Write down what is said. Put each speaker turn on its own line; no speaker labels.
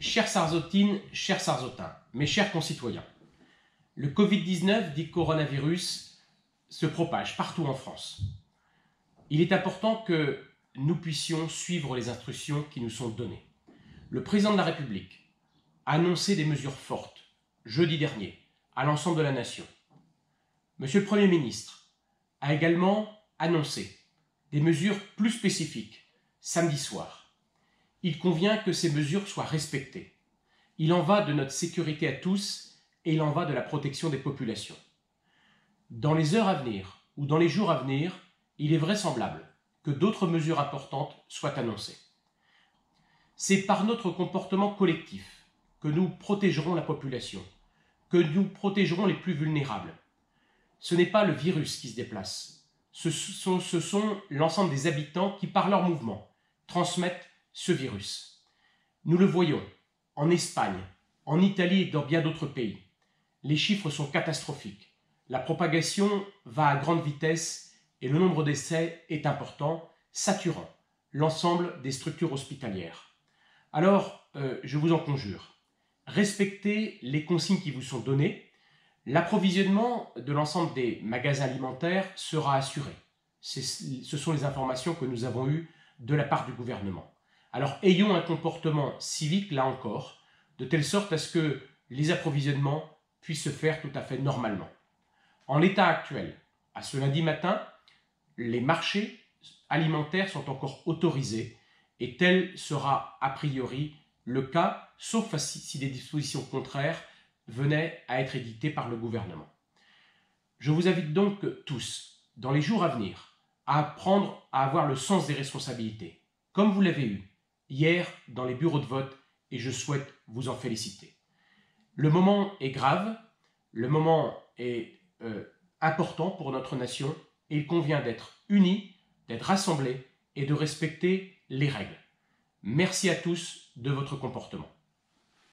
Chères Sarzotines, chers Sarzotins, mes chers concitoyens, le Covid-19, dit coronavirus, se propage partout en France. Il est important que nous puissions suivre les instructions qui nous sont données. Le président de la République a annoncé des mesures fortes, jeudi dernier, à l'ensemble de la nation. Monsieur le Premier ministre a également annoncé des mesures plus spécifiques, samedi soir. Il convient que ces mesures soient respectées. Il en va de notre sécurité à tous et il en va de la protection des populations. Dans les heures à venir ou dans les jours à venir, il est vraisemblable que d'autres mesures importantes soient annoncées. C'est par notre comportement collectif que nous protégerons la population, que nous protégerons les plus vulnérables. Ce n'est pas le virus qui se déplace, ce sont l'ensemble des habitants qui, par leur mouvement, transmettent ce virus. Nous le voyons en Espagne, en Italie et dans bien d'autres pays. Les chiffres sont catastrophiques. La propagation va à grande vitesse et le nombre d'essais est important, saturant l'ensemble des structures hospitalières. Alors, je vous en conjure, respectez les consignes qui vous sont données. L'approvisionnement de l'ensemble des magasins alimentaires sera assuré. Ce sont les informations que nous avons eues de la part du gouvernement. Alors, ayons un comportement civique, là encore, de telle sorte à ce que les approvisionnements puissent se faire tout à fait normalement. En l'état actuel, à ce lundi matin, les marchés alimentaires sont encore autorisés et tel sera a priori le cas, sauf si des dispositions contraires venaient à être édictées par le gouvernement. Je vous invite donc tous, dans les jours à venir, à apprendre à avoir le sens des responsabilités, comme vous l'avez eu hier dans les bureaux de vote, et je souhaite vous en féliciter. Le moment est grave, le moment est important pour notre nation, et il convient d'être unis, d'être rassemblés et de respecter les règles. Merci à tous de votre comportement.